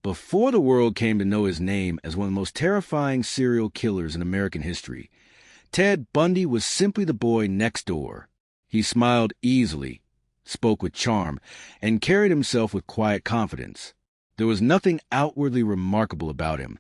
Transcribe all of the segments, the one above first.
before the world came to know his name as one of the most terrifying serial killers in American history, Ted Bundy was simply the boy next door. He smiled easily, spoke with charm, and carried himself with quiet confidence. There was nothing outwardly remarkable about him,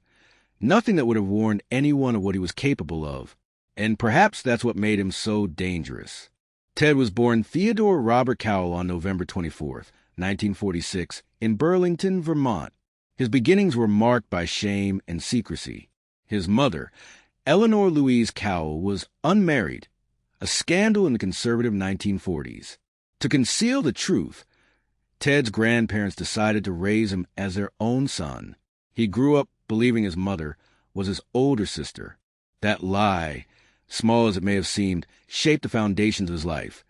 nothing that would have warned anyone of what he was capable of, and perhaps that's what made him so dangerous. Ted was born Theodore Robert Cowell on November 24th, 1946, in Burlington, Vermont. His beginnings were marked by shame and secrecy. His mother, Eleanor Louise Cowell, was unmarried, a scandal in the conservative 1940s. To conceal the truth, Ted's grandparents decided to raise him as their own son. He grew up believing his mother was his older sister. That lie, small as it may have seemed, shaped the foundations of his life,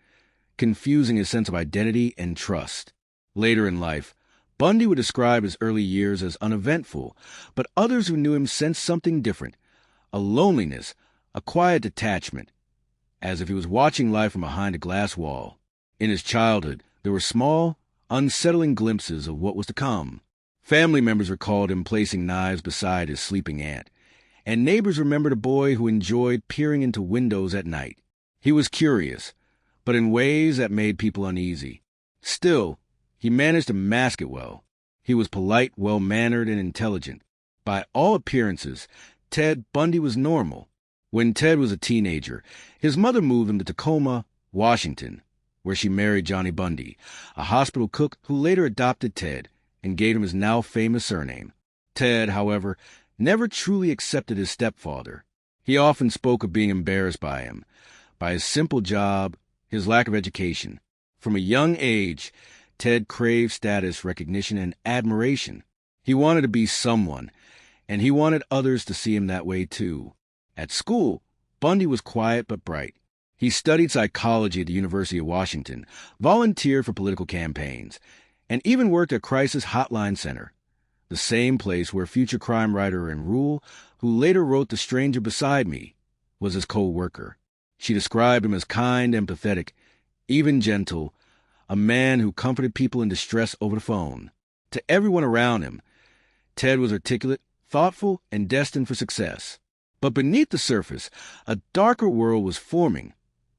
confusing his sense of identity and trust. Later in life, Bundy would describe his early years as uneventful, but others who knew him sensed something different, a loneliness, a quiet detachment, as if he was watching life from behind a glass wall. In his childhood, there were small, unsettling glimpses of what was to come. Family members recalled him placing knives beside his sleeping aunt, and neighbors remembered a boy who enjoyed peering into windows at night. He was curious, but in ways that made people uneasy. Still, he managed to mask it well. He was polite, well-mannered, and intelligent. By all appearances, Ted Bundy was normal. When Ted was a teenager, his mother moved him to Tacoma, Washington, where she married Johnny Bundy, a hospital cook who later adopted Ted and gave him his now famous surname. Ted, however, never truly accepted his stepfather. He often spoke of being embarrassed by him, by his simple job, his lack of education. From a young age, Ted craved status, recognition, and admiration. He wanted to be someone, and he wanted others to see him that way too. At school, Bundy was quiet but bright. He studied psychology at the University of Washington, volunteered for political campaigns, and even worked at Crisis Hotline Center, the same place where future crime writer Ann Rule, who later wrote The Stranger Beside Me, was his co-worker. She described him as kind, empathetic, even gentle, a man who comforted people in distress over the phone. To everyone around him, Ted was articulate, thoughtful, and destined for success. But beneath the surface, a darker world was forming,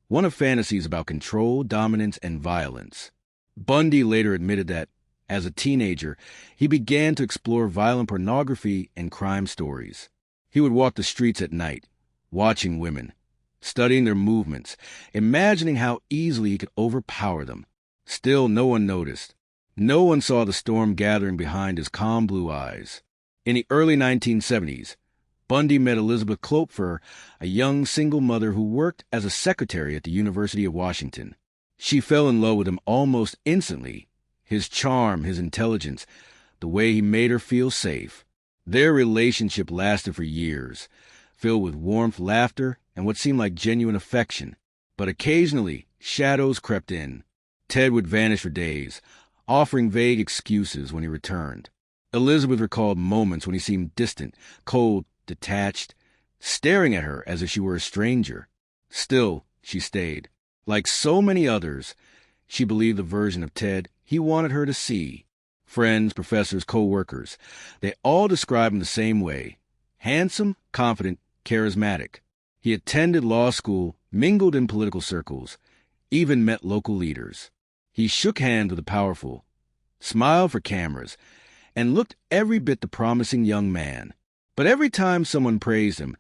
one of fantasies about control, dominance, and violence. Bundy later admitted that, as a teenager, he began to explore violent pornography and crime stories. He would walk the streets at night, watching women, studying their movements, imagining how easily he could overpower them. Still, no one noticed. No one saw the storm gathering behind his calm blue eyes. In the early 1970s, Bundy met Elizabeth Klopfer, a young single mother who worked as a secretary at the University of Washington. She fell in love with him almost instantly. His charm, his intelligence, the way he made her feel safe. Their relationship lasted for years, filled with warmth, laughter, and what seemed like genuine affection. But occasionally, shadows crept in. Ted would vanish for days, offering vague excuses when he returned. Elizabeth recalled moments when he seemed distant, cold, detached, staring at her as if she were a stranger. Still, she stayed. Like so many others, she believed the version of Ted he wanted her to see. Friends, professors, co-workers, they all described him the same way. Handsome, confident, charismatic. He attended law school, mingled in political circles, even met local leaders. He shook hands with the powerful, smiled for cameras, and looked every bit the promising young man. But every time someone praised him,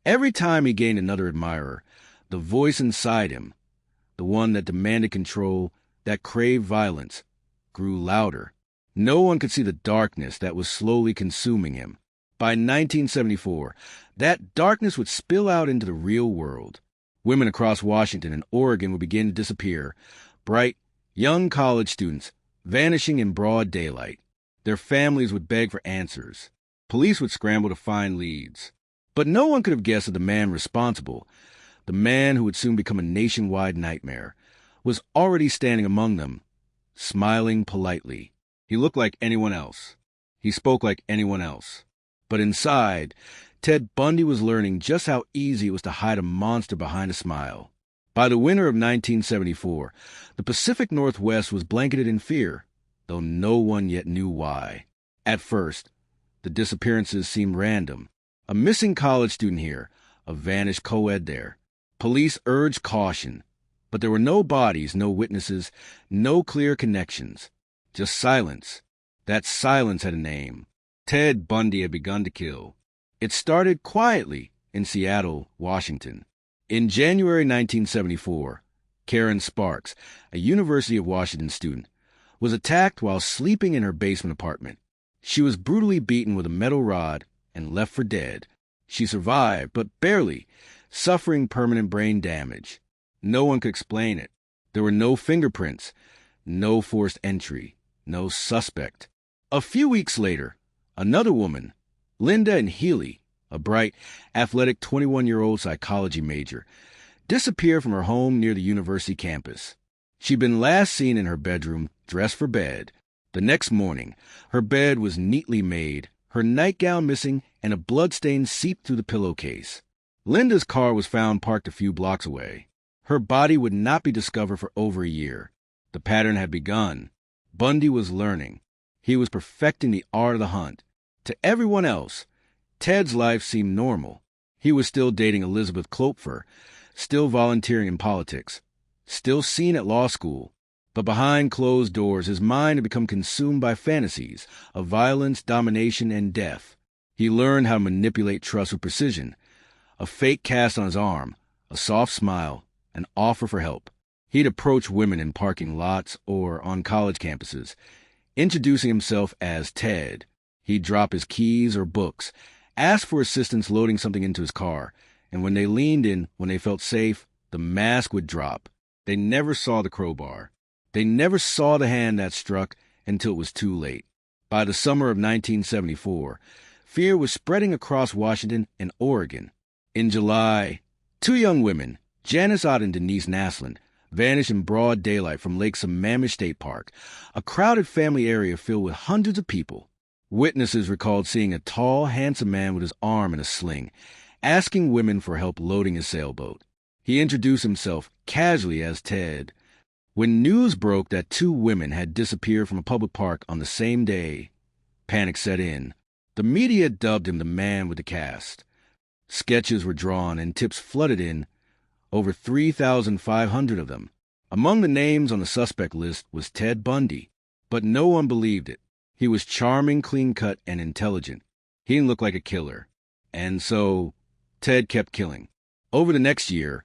every time he gained another admirer, the voice inside him, the one that demanded control, that craved violence, grew louder. No one could see the darkness that was slowly consuming him. By 1974, that darkness would spill out into the real world. Women across Washington and Oregon would begin to disappear, bright, young college students vanishing in broad daylight. Their families would beg for answers. Police would scramble to find leads. But no one could have guessed that the man responsible, the man who would soon become a nationwide nightmare, was already standing among them, smiling politely. He looked like anyone else. He spoke like anyone else. But inside, Ted Bundy was learning just how easy it was to hide a monster behind a smile. By the winter of 1974, the Pacific Northwest was blanketed in fear, though no one yet knew why. At first, the disappearances seemed random. A missing college student here, a vanished co-ed there. Police urged caution, but there were no bodies, no witnesses, no clear connections. Just silence. That silence had a name. Ted Bundy had begun to kill. It started quietly in Seattle, Washington. In January 1974, Karen Sparks, a University of Washington student, was attacked while sleeping in her basement apartment. She was brutally beaten with a metal rod and left for dead. She survived, but barely, suffering permanent brain damage. No one could explain it. There were no fingerprints, no forced entry, no suspect. A few weeks later, another woman, Linda and Healy, a bright, athletic 21-year-old psychology major, disappeared from her home near the university campus. She'd been last seen in her bedroom, dressed for bed. The next morning, her bed was neatly made, her nightgown missing, and a bloodstain seeped through the pillowcase. Linda's car was found parked a few blocks away. Her body would not be discovered for over a year. The pattern had begun. Bundy was learning. He was perfecting the art of the hunt. To everyone else, Ted's life seemed normal. He was still dating Elizabeth Klopfer, still volunteering in politics, still seen at law school. But behind closed doors, his mind had become consumed by fantasies of violence, domination, and death. He learned how to manipulate trust with precision. A fake cast on his arm, a soft smile, an offer for help. He'd approach women in parking lots or on college campuses, introducing himself as Ted. He'd drop his keys or books, ask for assistance loading something into his car, and when they leaned in, when they felt safe, the mask would drop. They never saw the crowbar. They never saw the hand that struck until it was too late. By the summer of 1974, fear was spreading across Washington and Oregon. In July, two young women, Janice Ott and Denise Naslund, vanished in broad daylight from Lake Sammamish State Park, a crowded family area filled with hundreds of people. Witnesses recalled seeing a tall, handsome man with his arm in a sling, asking women for help loading his sailboat. He introduced himself casually as Ted. When news broke that two women had disappeared from a public park on the same day, panic set in. The media dubbed him the man with the cast. Sketches were drawn and tips flooded in, over 3,500 of them. Among the names on the suspect list was Ted Bundy, but no one believed it. He was charming, clean-cut, and intelligent. He didn't look like a killer. And so, Ted kept killing. Over the next year,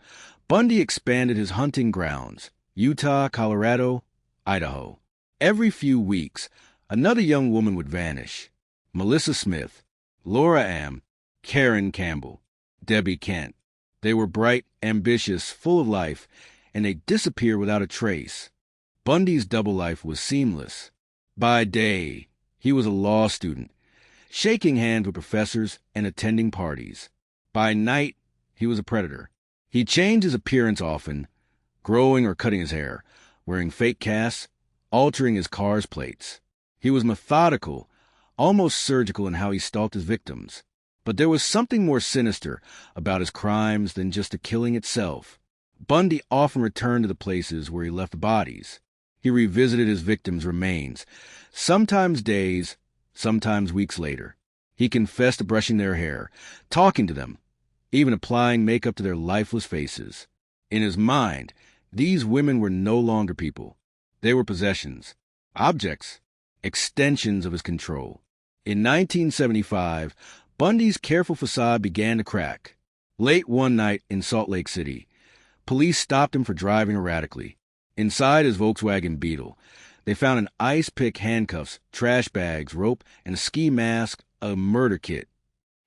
Bundy expanded his hunting grounds. Utah, Colorado, Idaho. Every few weeks, another young woman would vanish. Melissa Smith, Laura Am, Karen Campbell, Debbie Kent. They were bright, ambitious, full of life, and they disappeared without a trace. Bundy's double life was seamless. By day, he was a law student, shaking hands with professors and attending parties. By night, he was a predator. He changed his appearance often, growing or cutting his hair, wearing fake casts, altering his car's plates. He was methodical, almost surgical in how he stalked his victims. But there was something more sinister about his crimes than just the killing itself. Bundy often returned to the places where he left bodies. He revisited his victims' remains, sometimes days, sometimes weeks later. He confessed to brushing their hair, talking to them, even applying makeup to their lifeless faces. In his mind, these women were no longer people. They were possessions, objects, extensions of his control. In 1975, Bundy's careful facade began to crack. Late one night in Salt Lake City, police stopped him for driving erratically. Inside his Volkswagen Beetle, they found an ice pick, handcuffs, trash bags, rope, and a ski mask, a murder kit.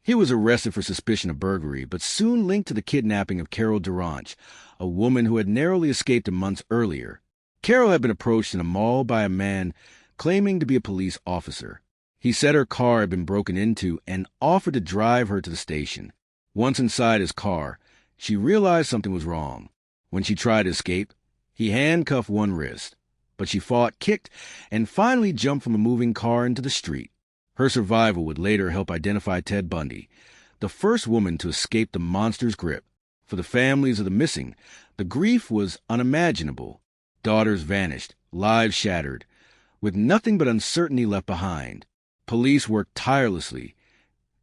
He was arrested for suspicion of burglary, but soon linked to the kidnapping of Carol Duranch, a woman who had narrowly escaped months earlier. Carol had been approached in a mall by a man claiming to be a police officer. He said her car had been broken into and offered to drive her to the station. Once inside his car, she realized something was wrong. When she tried to escape, he handcuffed one wrist, but she fought, kicked, and finally jumped from a moving car into the street. Her survival would later help identify Ted Bundy, the first woman to escape the monster's grip. For the families of the missing, the grief was unimaginable. Daughters vanished, lives shattered, with nothing but uncertainty left behind. Police worked tirelessly,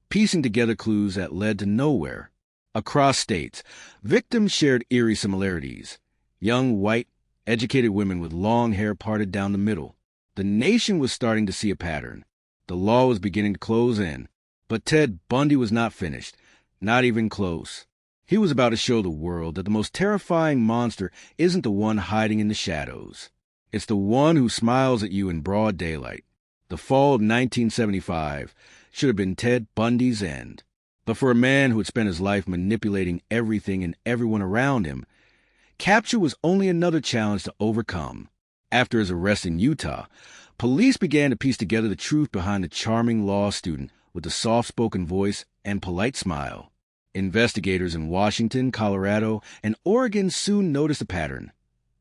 piecing together clues that led to nowhere. Across states, victims shared eerie similarities. Young, white, educated women with long hair parted down the middle. The nation was starting to see a pattern. The law was beginning to close in. But Ted Bundy was not finished, not even close. He was about to show the world that the most terrifying monster isn't the one hiding in the shadows. It's the one who smiles at you in broad daylight. The fall of 1975 should have been Ted Bundy's end. But for a man who had spent his life manipulating everything and everyone around him, capture was only another challenge to overcome. After his arrest in Utah, police began to piece together the truth behind the charming law student with the soft-spoken voice and polite smile. Investigators in Washington, Colorado, and Oregon soon noticed a pattern.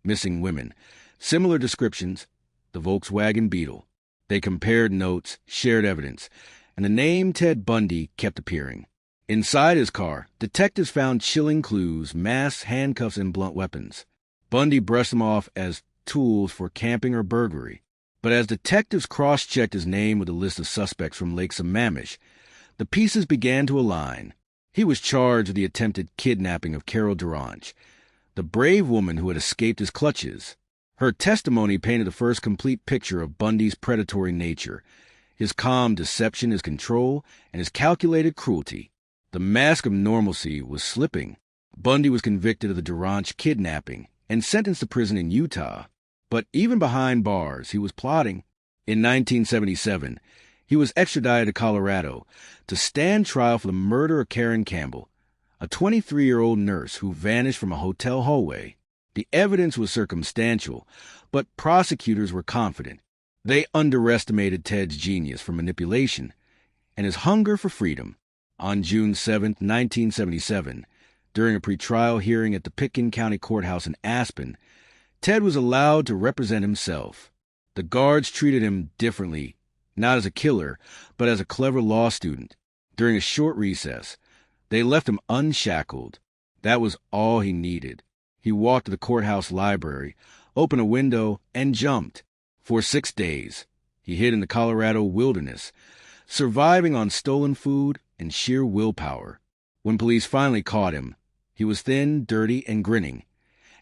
Missing women, similar descriptions, the Volkswagen Beetle. They compared notes, shared evidence, and the name Ted Bundy kept appearing. Inside his car, detectives found chilling clues, masks, handcuffs, and blunt weapons. Bundy brushed them off as tools for camping or burglary. But as detectives cross-checked his name with a list of suspects from Lake Sammamish, the pieces began to align. He was charged with the attempted kidnapping of Carol Duranch, the brave woman who had escaped his clutches. Her testimony painted the first complete picture of Bundy's predatory nature, his calm deception, his control, and his calculated cruelty. The mask of normalcy was slipping. Bundy was convicted of the Duranch kidnapping and sentenced to prison in Utah. But even behind bars, he was plotting. In 1977, he was extradited to Colorado to stand trial for the murder of Karen Campbell, a 23-year-old nurse who vanished from a hotel hallway. The evidence was circumstantial, but prosecutors were confident. They underestimated Ted's genius for manipulation and his hunger for freedom. On June 7, 1977, during a pretrial hearing at the Pitkin County Courthouse in Aspen, Ted was allowed to represent himself. The guards treated him differently, not as a killer, but as a clever law student. During a short recess, they left him unshackled. That was all he needed. He walked to the courthouse library, opened a window, and jumped. For 6 days, he hid in the Colorado wilderness, surviving on stolen food and sheer willpower. When police finally caught him, he was thin, dirty, and grinning,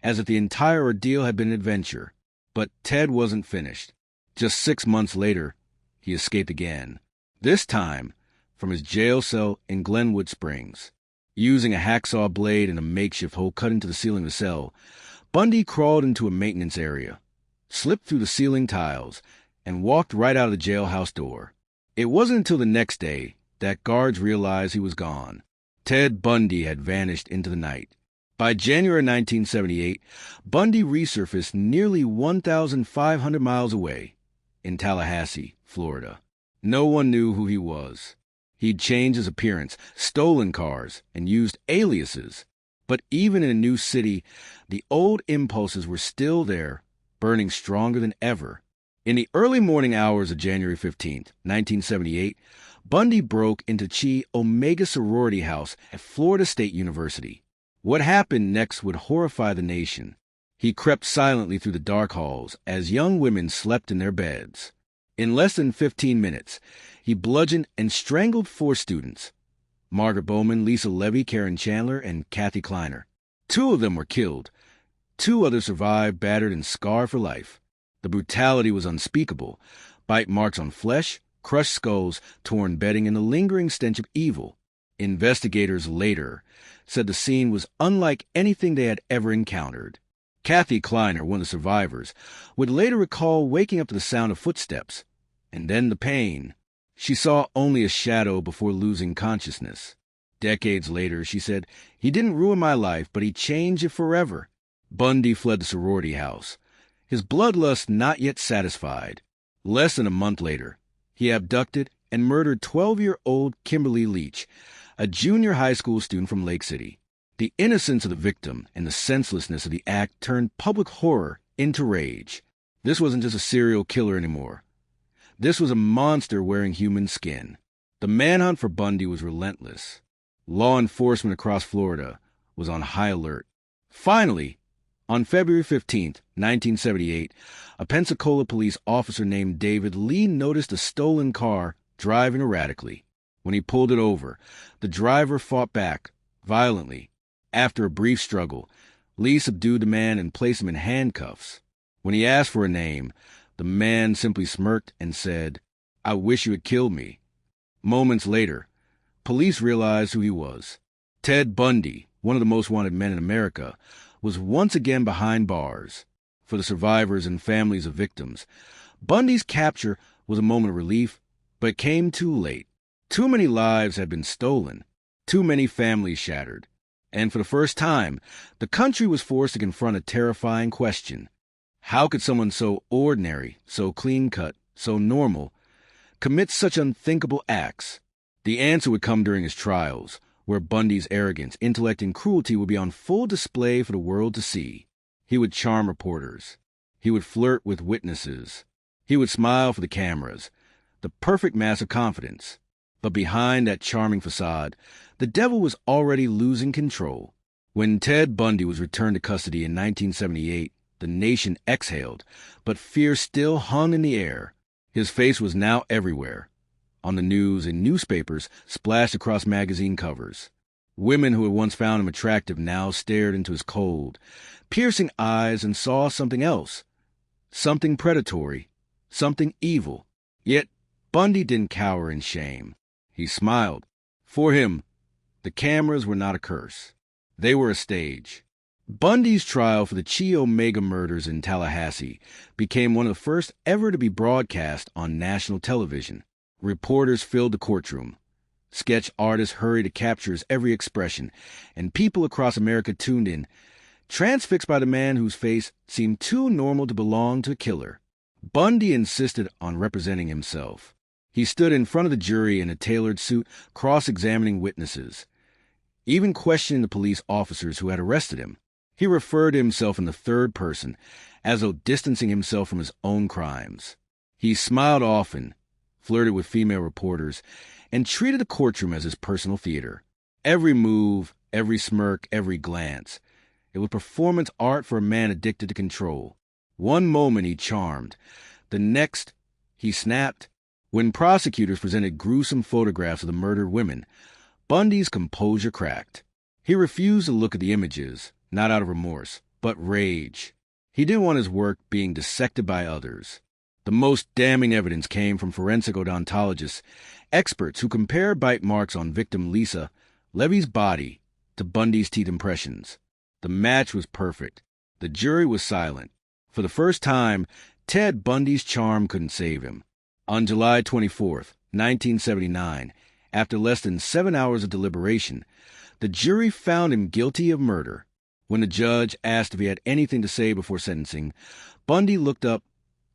as if the entire ordeal had been an adventure. But Ted wasn't finished. Just 6 months later, he escaped again. This time, from his jail cell in Glenwood Springs. Using a hacksaw blade and a makeshift hole cut into the ceiling of the cell, Bundy crawled into a maintenance area, slipped through the ceiling tiles, and walked right out of the jailhouse door. It wasn't until the next day that guards realized he was gone. Ted Bundy had vanished into the night. By January 1978, Bundy resurfaced nearly 1,500 miles away in Tallahassee, Florida. No one knew who he was. He'd changed his appearance, stolen cars, and used aliases. But even in a new city, the old impulses were still there, burning stronger than ever. In the early morning hours of January 15, 1978, Bundy broke into Chi Omega sorority house at Florida State University. What happened next would horrify the nation. He crept silently through the dark halls as young women slept in their beds. In less than 15 minutes, he bludgeoned and strangled 4 students: Margaret Bowman, Lisa Levy, Karen Chandler, and Kathy Kleiner. 2 of them were killed. 2 others survived, battered and scarred for life. The brutality was unspeakable. Bite marks on flesh, crushed skulls, torn bedding, and the lingering stench of evil. Investigators later said the scene was unlike anything they had ever encountered. Kathy Kleiner, one of the survivors, would later recall waking up to the sound of footsteps, and then the pain. She saw only a shadow before losing consciousness. Decades later, she said, "He didn't ruin my life, but he changed it forever." Bundy fled the sorority house, his bloodlust not yet satisfied. Less than a month later, he abducted and murdered 12-year-old Kimberly Leach, a junior high school student from Lake City. The innocence of the victim and the senselessness of the act turned public horror into rage. This wasn't just a serial killer anymore. This was a monster wearing human skin. The manhunt for Bundy was relentless. Law enforcement across Florida was on high alert. Finally, on February 15, 1978, a Pensacola police officer named David Lee noticed a stolen car driving erratically. When he pulled it over, the driver fought back violently. After a brief struggle, Lee subdued the man and placed him in handcuffs. When he asked for a name, the man simply smirked and said, "I wish you had killed me." Moments later, police realized who he was. Ted Bundy, one of the most wanted men in America, was once again behind bars. For the survivors and families of victims, Bundy's capture was a moment of relief, but it came too late. Too many lives had been stolen, too many families shattered, and for the first time, the country was forced to confront a terrifying question. How could someone so ordinary, so clean-cut, so normal, commit such unthinkable acts? The answer would come during his trials, where Bundy's arrogance, intellect, and cruelty would be on full display for the world to see. He would charm reporters. He would flirt with witnesses. He would smile for the cameras, the perfect mask of confidence. But behind that charming facade, the devil was already losing control. When Ted Bundy was returned to custody in 1978, the nation exhaled, but fear still hung in the air. His face was now everywhere, on the news and newspapers splashed across magazine covers. Women who had once found him attractive now stared into his cold, piercing eyes and saw something else, something predatory, something evil. Yet Bundy didn't cower in shame. He smiled. For him, the cameras were not a curse. They were a stage. Bundy's trial for the Chi Omega murders in Tallahassee became one of the first ever to be broadcast on national television. Reporters filled the courtroom. Sketch artists hurried to capture his every expression, and people across America tuned in, transfixed by the man whose face seemed too normal to belong to a killer. Bundy insisted on representing himself. He stood in front of the jury in a tailored suit, cross-examining witnesses, even questioning the police officers who had arrested him. He referred to himself in the third person, as though distancing himself from his own crimes. He smiled often, flirted with female reporters, and treated the courtroom as his personal theater. Every move, every smirk, every glance. It was performance art for a man addicted to control. One moment he charmed. The next, he snapped. When prosecutors presented gruesome photographs of the murdered women, Bundy's composure cracked. He refused to look at the images, not out of remorse, but rage. He didn't want his work being dissected by others. The most damning evidence came from forensic odontologists, experts who compared bite marks on victim Lisa Levy's body to Bundy's teeth impressions. The match was perfect. The jury was silent. For the first time, Ted Bundy's charm couldn't save him. On July 24th, 1979, after less than 7 hours of deliberation, the jury found him guilty of murder. When the judge asked if he had anything to say before sentencing, Bundy looked up,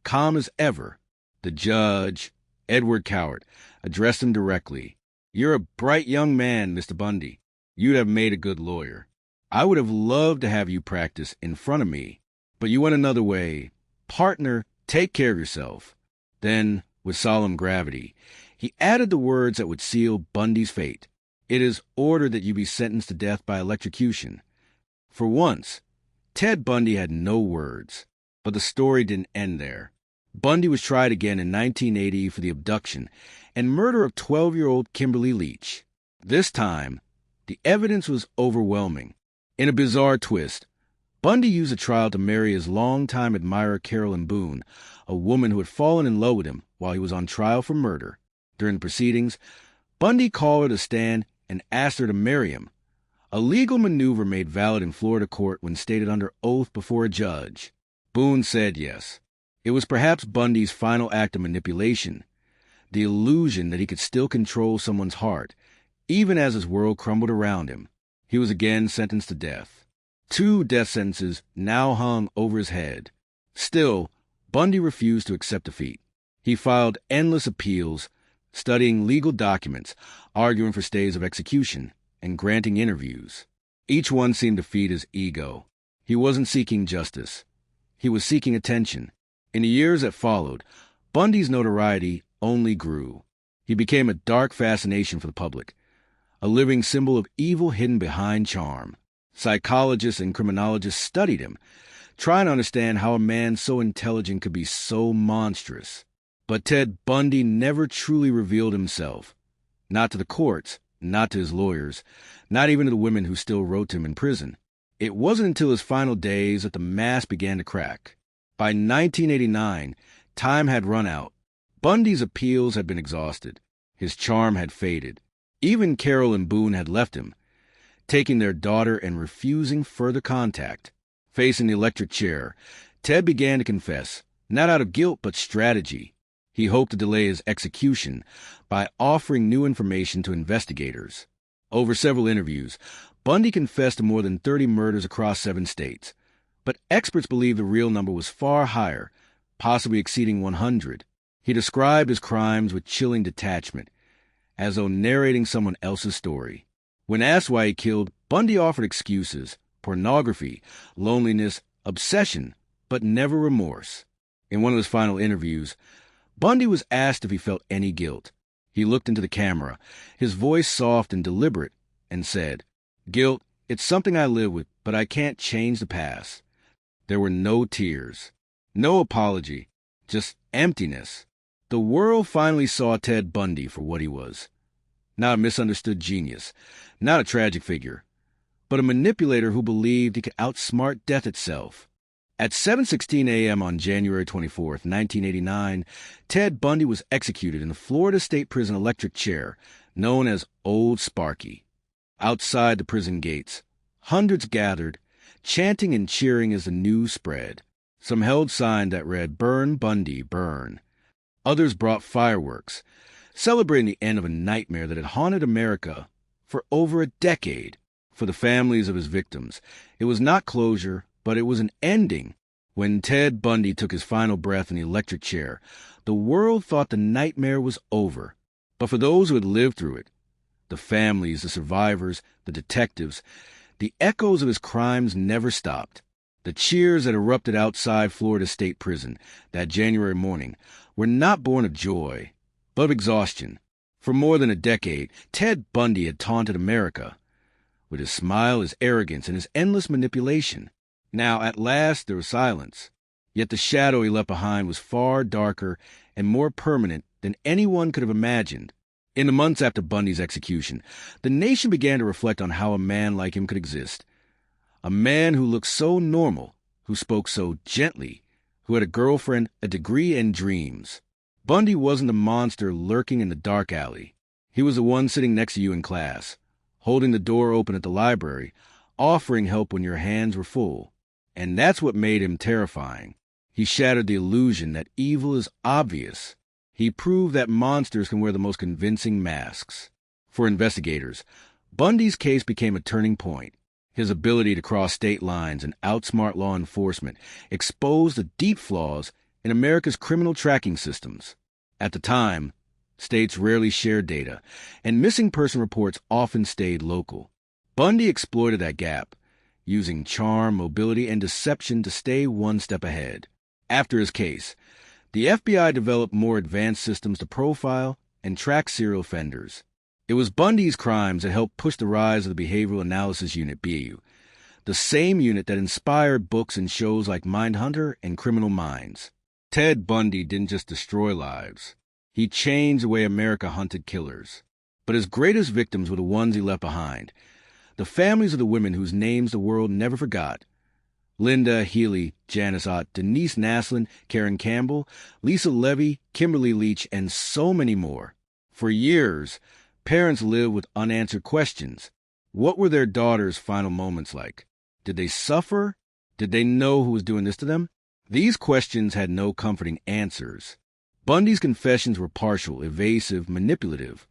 calm as ever. The judge, Edward Cowart, addressed him directly. "You're a bright young man, Mr. Bundy. You'd have made a good lawyer. I would have loved to have you practice in front of me, but you went another way. Partner, take care of yourself." Then, with solemn gravity, he added the words that would seal Bundy's fate. "It is ordered that you be sentenced to death by electrocution." For once, Ted Bundy had no words, but the story didn't end there. Bundy was tried again in 1980 for the abduction and murder of 12-year-old Kimberly Leach. This time, the evidence was overwhelming. In a bizarre twist, Bundy used the trial to marry his longtime admirer Carolyn Boone, a woman who had fallen in love with him while he was on trial for murder. During the proceedings, Bundy called her to stand and asked her to marry him, a legal maneuver made valid in Florida court when stated under oath before a judge. Boone said yes. It was perhaps Bundy's final act of manipulation, the illusion that he could still control someone's heart, even as his world crumbled around him. He was again sentenced to death. 2 death sentences now hung over his head. Still, Bundy refused to accept defeat. He filed endless appeals, studying legal documents, arguing for stays of execution, and granting interviews. Each one seemed to feed his ego. He wasn't seeking justice. He was seeking attention. In the years that followed, Bundy's notoriety only grew. He became a dark fascination for the public, a living symbol of evil hidden behind charm. Psychologists and criminologists studied him, trying to understand how a man so intelligent could be so monstrous. But Ted Bundy never truly revealed himself. Not to the courts, not to his lawyers, not even to the women who still wrote to him in prison. It wasn't until his final days that the mask began to crack. By 1989, time had run out. Bundy's appeals had been exhausted. His charm had faded. Even Carol and Boone had left him, taking their daughter and refusing further contact. Facing the electric chair, Ted began to confess, not out of guilt but strategy. He hoped to delay his execution by offering new information to investigators. Over several interviews, Bundy confessed to more than 30 murders across 7 states. But experts believe the real number was far higher, possibly exceeding 100. He described his crimes with chilling detachment, as though narrating someone else's story. When asked why he killed, Bundy offered excuses: pornography, loneliness, obsession, but never remorse. In one of his final interviews, Bundy was asked if he felt any guilt. He looked into the camera, his voice soft and deliberate, and said, "Guilt, it's something I live with, but I can't change the past." There were no tears, no apology, just emptiness. The world finally saw Ted Bundy for what he was. Not a misunderstood genius, not a tragic figure, but a manipulator who believed he could outsmart death itself. At 7:16 a.m. on January 24, 1989, Ted Bundy was executed in the Florida State Prison electric chair, known as Old Sparky. Outside the prison gates, hundreds gathered, chanting and cheering as the news spread. Some held signs that read, "Burn, Bundy, burn." Others brought fireworks, celebrating the end of a nightmare that had haunted America for over a decade. For the families of his victims, it was not closure, but it was an ending. When Ted Bundy took his final breath in the electric chair, the world thought the nightmare was over. But for those who had lived through it, the families, the survivors, the detectives, the echoes of his crimes never stopped. The cheers that erupted outside Florida State Prison that January morning were not born of joy, but of exhaustion. For more than a decade, Ted Bundy had taunted America with his smile, his arrogance, and his endless manipulation. Now, at last, there was silence. Yet the shadow he left behind was far darker and more permanent than anyone could have imagined. In the months after Bundy's execution, the nation began to reflect on how a man like him could exist. A man who looked so normal, who spoke so gently, who had a girlfriend, a degree, and dreams. Bundy wasn't a monster lurking in the dark alley. He was the one sitting next to you in class, holding the door open at the library, offering help when your hands were full. And that's what made him terrifying. He shattered the illusion that evil is obvious. He proved that monsters can wear the most convincing masks. For investigators, Bundy's case became a turning point. His ability to cross state lines and outsmart law enforcement exposed the deep flaws in America's criminal tracking systems. At the time, states rarely shared data, and missing person reports often stayed local. Bundy exploited that gap, using charm, mobility, and deception to stay one step ahead. After his case, the FBI developed more advanced systems to profile and track serial offenders. It was Bundy's crimes that helped push the rise of the Behavioral Analysis Unit, BAU, the same unit that inspired books and shows like Mindhunter and Criminal Minds. Ted Bundy didn't just destroy lives. He changed the way America hunted killers. But his greatest victims were the ones he left behind, the families of the women whose names the world never forgot. Linda, Healy, Janice Ott, Denise Naslin, Karen Campbell, Lisa Levy, Kimberly Leach, and so many more. For years, parents lived with unanswered questions. What were their daughters' final moments like? Did they suffer? Did they know who was doing this to them? These questions had no comforting answers. Bundy's confessions were partial, evasive, manipulative,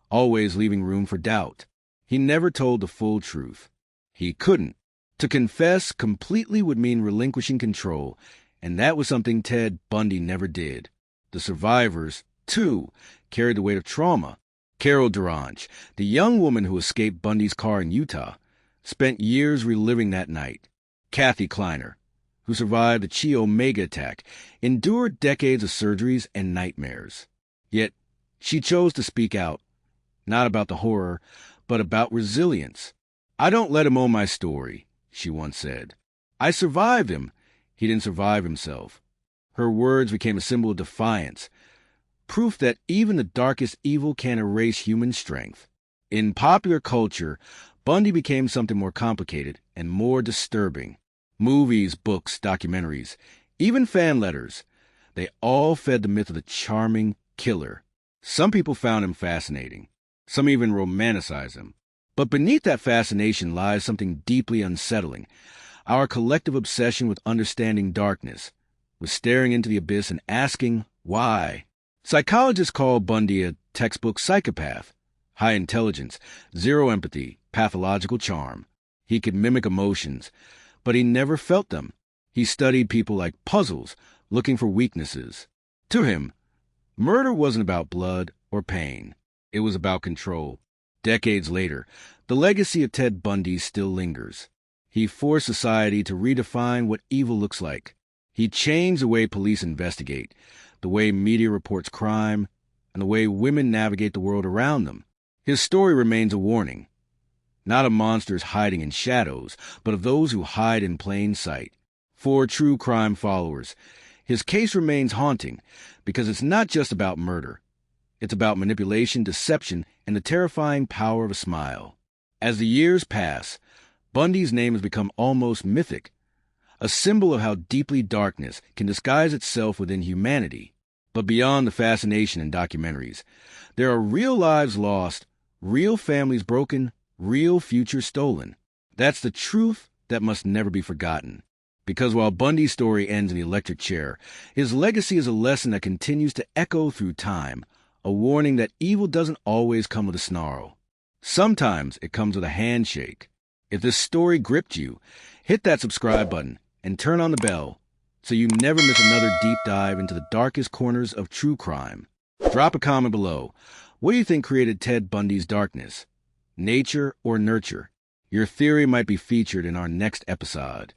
always leaving room for doubt. He never told the full truth. He couldn't. To confess completely would mean relinquishing control, and that was something Ted Bundy never did. The survivors, too, carried the weight of trauma. Carol Durange, the young woman who escaped Bundy's car in Utah, spent years reliving that night. Kathy Kleiner, who survived the Chi Omega attack, endured decades of surgeries and nightmares. Yet, she chose to speak out, not about the horror, but about resilience. "I don't let him own my story," she once said. "I survived him. He didn't survive himself." Her words became a symbol of defiance, proof that even the darkest evil can erase human strength. In popular culture, Bundy became something more complicated and more disturbing. Movies, books, documentaries, even fan letters, they all fed the myth of the charming killer. Some people found him fascinating. Some even romanticized him. But beneath that fascination lies something deeply unsettling. Our collective obsession with understanding darkness, with staring into the abyss and asking why. Psychologists call Bundy a textbook psychopath. High intelligence, zero empathy, pathological charm. He could mimic emotions, but he never felt them. He studied people like puzzles, looking for weaknesses. To him, murder wasn't about blood or pain. It was about control. Decades later, the legacy of Ted Bundy still lingers. He forced society to redefine what evil looks like. He changed the way police investigate, the way media reports crime, and the way women navigate the world around them. His story remains a warning, not of monsters hiding in shadows, but of those who hide in plain sight. For true crime followers, his case remains haunting because it's not just about murder. It's about manipulation, deception, and the terrifying power of a smile. As the years pass, Bundy's name has become almost mythic, a symbol of how deeply darkness can disguise itself within humanity. But beyond the fascination in documentaries, there are real lives lost, real families broken, real futures stolen. That's the truth that must never be forgotten. Because while Bundy's story ends in the electric chair, his legacy is a lesson that continues to echo through time, a warning that evil doesn't always come with a snarl. Sometimes it comes with a handshake. If this story gripped you, hit that subscribe button and turn on the bell so you never miss another deep dive into the darkest corners of true crime. Drop a comment below. What do you think created Ted Bundy's darkness? Nature or nurture? Your theory might be featured in our next episode.